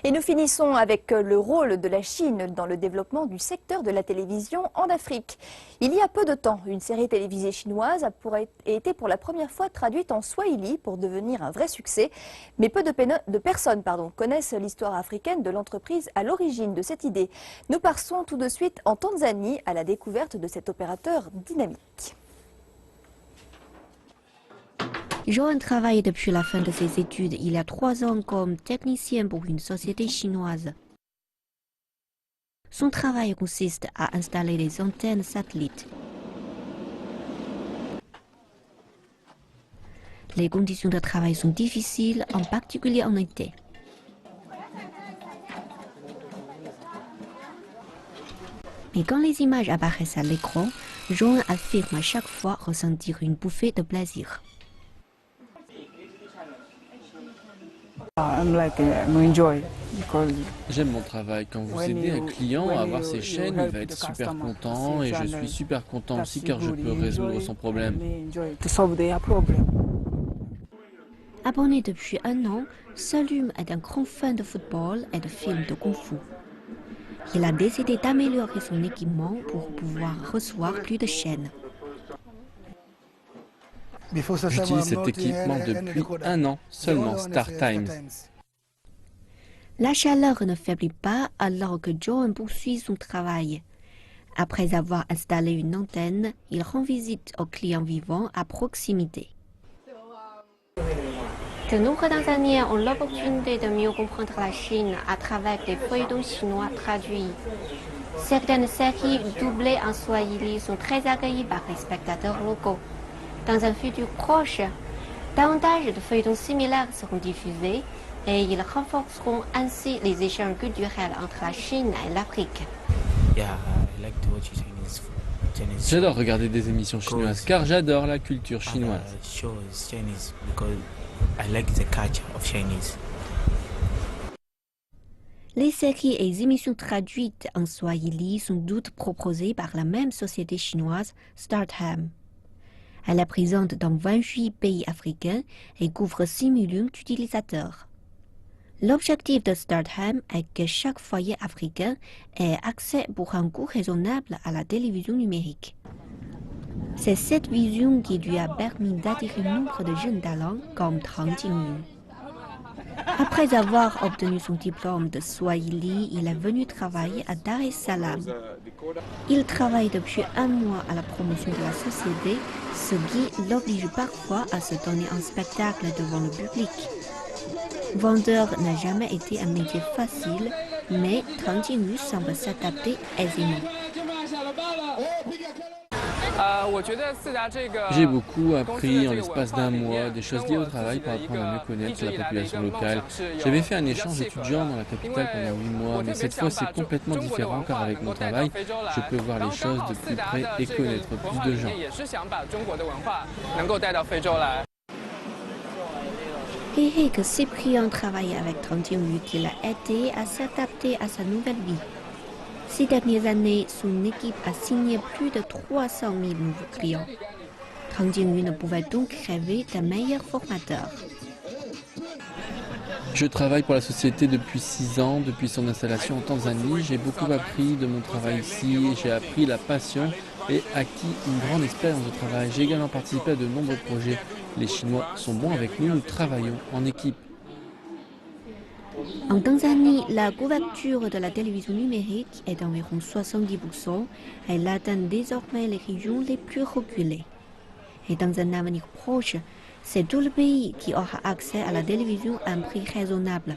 Et nous finissons avec le rôle de la Chine dans le développement du secteur de la télévision en Afrique. Il y a peu de temps, une série télévisée chinoise a été pour la première fois traduite en swahili pour devenir un vrai succès. Mais peu de personnes connaissent l'histoire africaine de l'entreprise à l'origine de cette idée. Nous partons tout de suite en Tanzanie à la découverte de cet opérateur dynamique. Joan travaille depuis la fin de ses études il y a 3 ans comme technicien pour une société chinoise. Son travail consiste à installer des antennes satellites. Les conditions de travail sont difficiles, en particulier en été. Mais quand les images apparaissent à l'écran, Joan affirme à chaque fois ressentir une bouffée de plaisir. J'aime mon travail. Quand vous aidez un client à avoir ses chaînes, il va être super content et je suis super content aussi car je peux résoudre son problème. Abonné depuis 1 an, Salum est un grand fan de football et de films de kung-fu. Il a décidé d'améliorer son équipement pour pouvoir recevoir plus de chaînes. J'utilise cet équipement depuis 1 an seulement, StarTimes. La chaleur ne faiblit pas alors que Joan poursuit son travail. Après avoir installé une antenne, il rend visite aux clients vivants à proximité. De nombreux Tanzaniens ont l'opportunité de mieux comprendre la Chine à travers des feuilletons chinois traduits. Certaines séries doublées en swahili sont très accueillies par les spectateurs locaux. Dans un futur proche, davantage de feuilletons similaires seront diffusés et ils renforceront ainsi les échanges culturels entre la Chine et l'Afrique. J'adore regarder des émissions chinoises car j'adore la culture chinoise. Les séries et émissions traduites en swahili sont toutes proposées par la même société chinoise, StarTimes. Elle est présente dans 28 pays africains et couvre 6 millions d'utilisateurs. L'objectif de StarTimes est que chaque foyer africain ait accès pour un coût raisonnable à la télévision numérique. C'est cette vision qui lui a permis d'attirer nombre de jeunes talents comme Tang Jingyu. Après avoir obtenu son diplôme de Swahili, il est venu travailler à Dar es Salaam. Il travaille depuis 1 mois à la promotion de la société, ce qui l'oblige parfois à se donner en spectacle devant le public. Vendeur n'a jamais été un métier facile, mais Tang Jingyu semble s'adapter aisément. J'ai beaucoup appris en l'espace d'1 mois, des choses liées au travail pour apprendre à mieux connaître la population locale. J'avais fait un échange étudiant dans la capitale pendant 8 mois, mais cette fois c'est complètement différent car avec mon travail, je peux voir les choses de plus près et connaître plus de gens. Eric Cyprien travaille avec Tang Jingyu qui l'a aidé à s'adapter à sa nouvelle vie. Ces dernières années, son équipe a signé plus de 300 000 nouveaux clients. Tang Jingyu ne pouvait donc rêver d'un meilleur formateur. Je travaille pour la société depuis 6 ans, depuis son installation en Tanzanie. J'ai beaucoup appris de mon travail ici, j'ai appris la passion et acquis une grande expérience de travail. J'ai également participé à de nombreux projets. Les Chinois sont bons avec nous, nous travaillons en équipe. En Tanzanie, la couverture de la télévision numérique est d'environ 70%. Elle atteint désormais les régions les plus reculées. Et dans un avenir proche, c'est tout le pays qui aura accès à la télévision à un prix raisonnable.